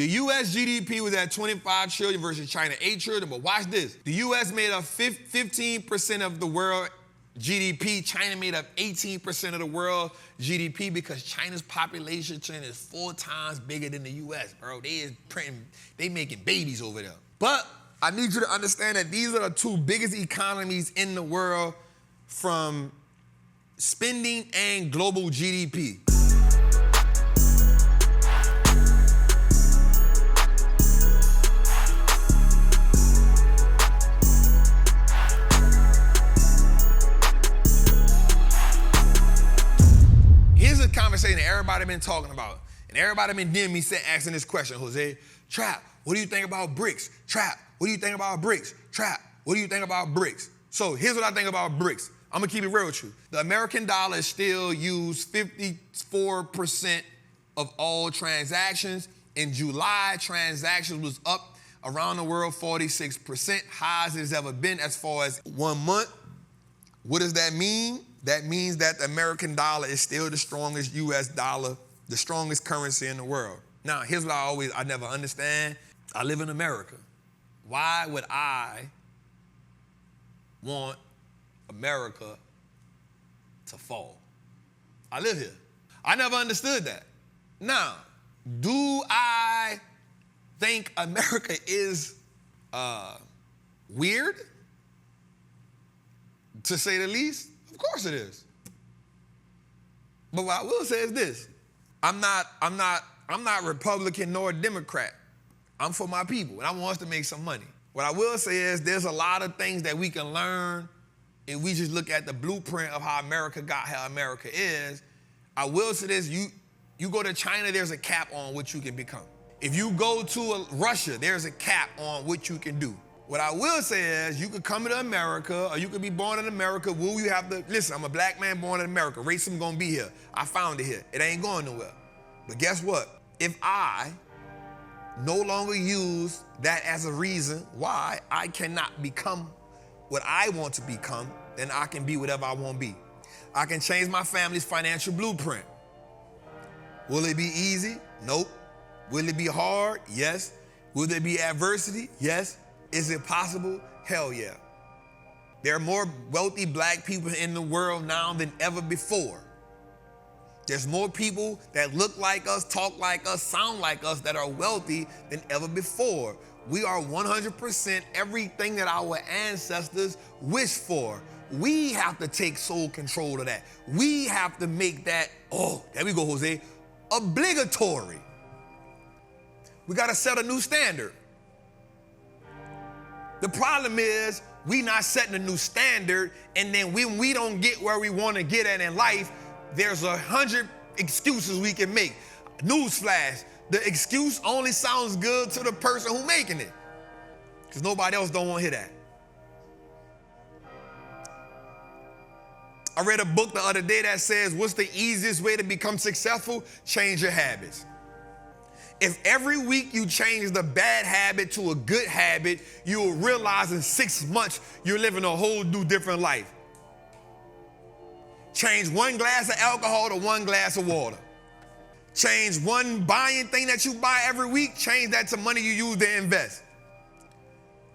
The U.S. GDP was at 25 trillion versus China 8 trillion, but watch this. The U.S. made up 15% of the world GDP. China made up 18% of the world GDP because China's population is 4 times bigger than the U.S., bro. They making babies over there. But I need you to understand that these are the 2 biggest economies in the world from spending and global GDP. Here's a conversation that everybody been talking about. And everybody been DMing me asking this question, Jose. Trap, what do you think about BRICS? Trap, what do you think about BRICS? Trap, what do you think about BRICS? So here's what I think about BRICS. I'm gonna keep it real with you. The American dollar is still used 54% of all transactions. In July, transactions was up around the world 46%, highest it's ever been as far as 1 month. What does that mean? That means that the American dollar is still the strongest US dollar, the strongest currency in the world. Now, here's what I never understand. I live in America. Why would I want America to fall? I live here. I never understood that. Now, do I think America is weird, to say the least? Of course it is. But what I will say is this: I'm not Republican nor Democrat. I'm for my people, and I want us to make some money. What I will say is there's a lot of things that we can learn if we just look at the blueprint of how America got how America is. I will say this: you go to China, there's a cap on what you can become. If you go to Russia, there's a cap on what you can do. What I will say is you could come to America, or you could be born in America. Will you have to, listen, I'm a black man born in America. Racism gonna be here. I found it here. It ain't going nowhere. But guess what? If I no longer use that as a reason why I cannot become what I want to become, then I can be whatever I want to be. I can change my family's financial blueprint. Will it be easy? Nope. Will it be hard? Yes. Will there be adversity? Yes. Is it possible? Hell yeah. There are more wealthy black people in the world now than ever before. There's more people that look like us, talk like us, sound like us that are wealthy than ever before. We are 100% everything that our ancestors wished for. We have to take sole control of that. We have to make that, oh, there we go, Jose, obligatory. We got to set a new standard. The problem is we not setting a new standard, and then when we don't get where we want to get at in life, there's 100 excuses we can make. Newsflash, the excuse only sounds good to the person who's making it, because nobody else don't want to hear that. I read a book the other day that says, what's the easiest way to become successful? Change your habits. If every week you change the bad habit to a good habit, you'll realize in 6 months you're living a whole new different life. Change 1 glass of alcohol to 1 glass of water. Change one buying thing that you buy every week, change that to money you use to invest.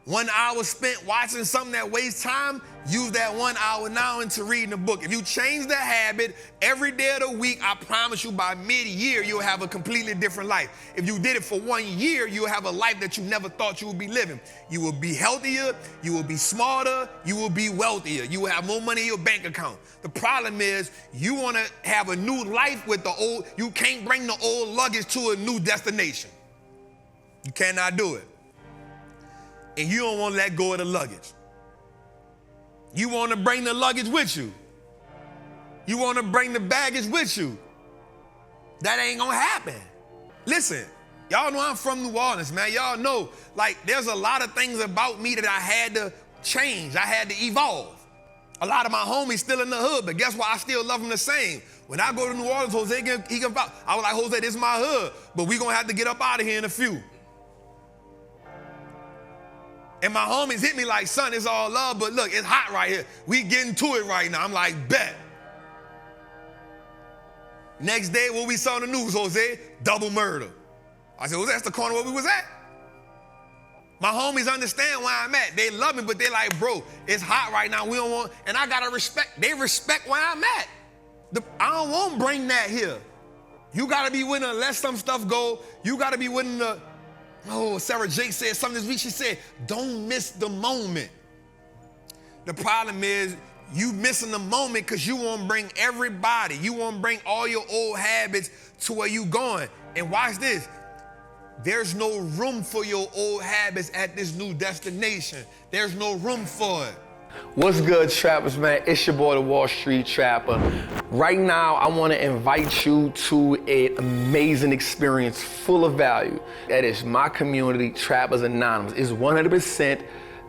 1 hour spent watching something that wastes time, use that 1 hour now into reading a book. If you change the habit every day of the week, I promise you by mid-year, you'll have a completely different life. If you did it for 1 year, you'll have a life that you never thought you would be living. You will be healthier, you will be smarter, you will be wealthier. You will have more money in your bank account. The problem is you want to have a new life with the old. You can't bring the old luggage to a new destination. You cannot do it. And you don't want to let go of the luggage. You want to bring the luggage with you. You want to bring the baggage with you. That ain't going to happen. Listen, y'all know I'm from New Orleans, man. Y'all know, like, there's a lot of things about me that I had to change. I had to evolve. A lot of my homies still in the hood, but guess what? I still love them the same. When I go to New Orleans, Jose, he can vouch. I was like, Jose, this is my hood, but we going to have to get up out of here in a few. And my homies hit me like, son, it's all love, but look, it's hot right here. We getting to it right now. I'm like, bet. Next day, what we saw on the news, Jose? Double murder. I said, well, that's the corner where we was at. My homies understand where I'm at. They love me, but they like, bro, it's hot right now. We don't want, and I gotta respect, they respect where I'm at. I don't want to bring that here. You gotta be willing to let some stuff go. You gotta be willing to, Sarah Jake said something this week. She said, don't miss the moment. The problem is you missing the moment because you want to bring everybody. You want to bring all your old habits to where you going. And watch this. There's no room for your old habits at this new destination. There's no room for it. What's good, trappers, man? It's your boy, the Wall Street Trapper. Right now, I want to invite you to an amazing experience full of value. That is my community, Trappers Anonymous. It's 100%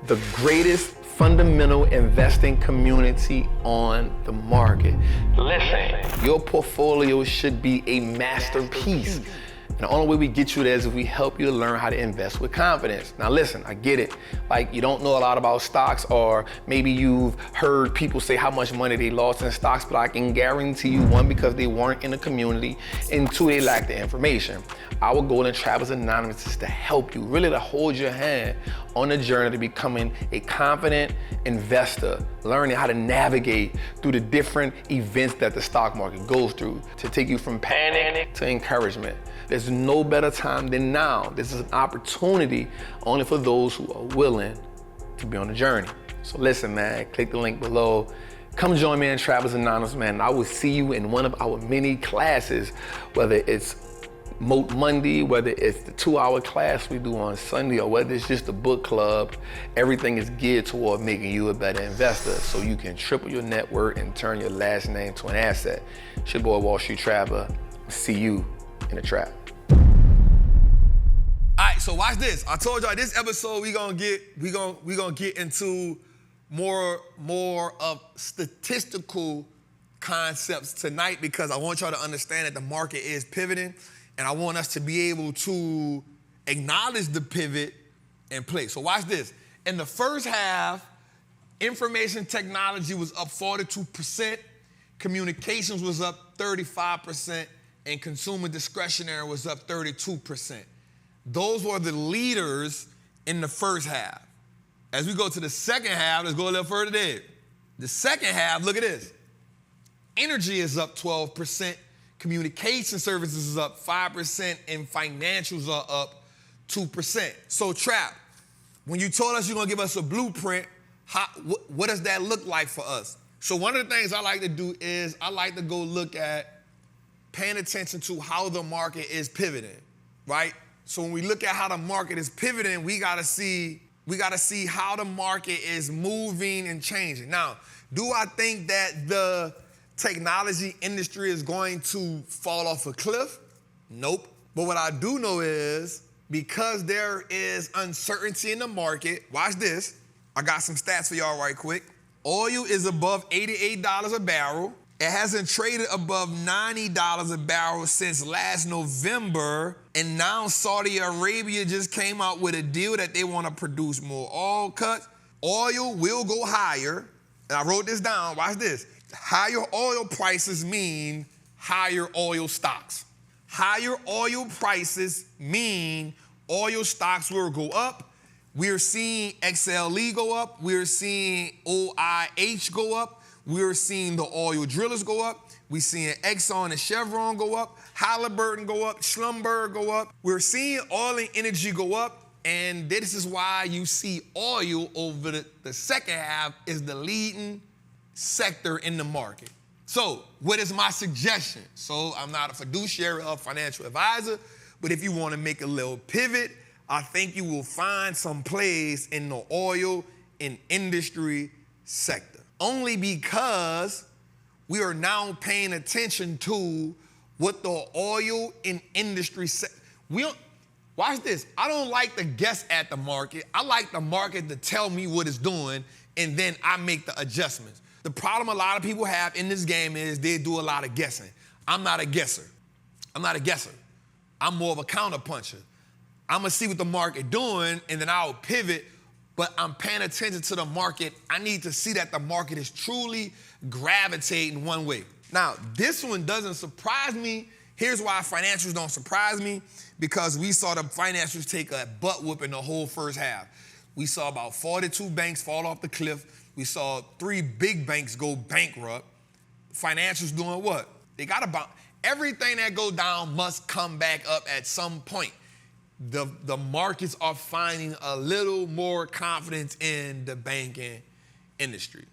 the greatest fundamental investing community on the market. Listen, your portfolio should be a masterpiece. And the only way we get you there is if we help you to learn how to invest with confidence. Now listen, I get it. Like, you don't know a lot about stocks, or maybe you've heard people say how much money they lost in stocks, but I can guarantee you, one, because they weren't in the community, and two, they lack the information. Our goal in Trappers Anonymous is to help you, really to hold your hand on the journey to becoming a confident investor, learning how to navigate through the different events that the stock market goes through, to take you from panic to encouragement. There's no better time than now. This is an opportunity only for those who are willing to be on the journey. So listen, man, click the link below. Come join me in Trappers Anonymous, man. I will see you in one of our many classes, whether it's Moat Monday, whether it's the 2-hour class we do on Sunday, or whether it's just a book club. Everything is geared toward making you a better investor so you can triple your net worth and turn your last name to an asset. It's your boy, Wall Street Trapper. See you in the trap. All right, so watch this. I told y'all this episode we gonna get into more of statistical concepts tonight, because I want y'all to understand that the market is pivoting, and I want us to be able to acknowledge the pivot and play. So watch this. In the first half, information technology was up 42%, communications was up 35%, and consumer discretionary was up 32%. Those were the leaders in the first half. As we go to the second half, let's go a little further there. The second half, look at this. Energy is up 12%, communication services is up 5%, and financials are up 2%. So Trap, when you told us you're gonna give us a blueprint, what does that look like for us? So one of the things I like to do is I like to go look at paying attention to how the market is pivoting, right? So when we look at how the market is pivoting, we gotta see how the market is moving and changing. Now, do I think that the technology industry is going to fall off a cliff? Nope. But what I do know is, because there is uncertainty in the market, watch this. I got some stats for y'all right quick. Oil is above $88 a barrel. It hasn't traded above $90 a barrel since last November, and now Saudi Arabia just came out with a deal that they want to produce more oil cuts. Oil will go higher, and I wrote this down, watch this. Higher oil prices mean higher oil stocks. Higher oil prices mean oil stocks will go up. We're seeing XLE go up. We're seeing OIH go up. We're seeing the oil drillers go up. We're seeing Exxon and Chevron go up. Halliburton go up. Schlumberger go up. We're seeing oil and energy go up. And this is why you see oil over the second half is the leading sector in the market. So what is my suggestion? So I'm not a fiduciary or financial advisor, but if you want to make a little pivot, I think you will find some plays in the oil and industry sector. Only because we are now paying attention to what the oil and industry watch this. I don't like to guess at the market. I like the market to tell me what it's doing, and then I make the adjustments. The problem a lot of people have in this game is they do a lot of guessing. I'm not a guesser. I'm more of a counterpuncher. I'm gonna see what the market doing, and then I'll pivot, but I'm paying attention to the market. I need to see that the market is truly gravitating one way. Now, this one doesn't surprise me. Here's why financials don't surprise me, because we saw the financials take a butt whooping the whole first half. We saw about 42 banks fall off the cliff. We saw 3 big banks go bankrupt. Financials doing what? They got to bounce. Everything that go down must come back up at some point. The markets are finding a little more confidence in the banking industry.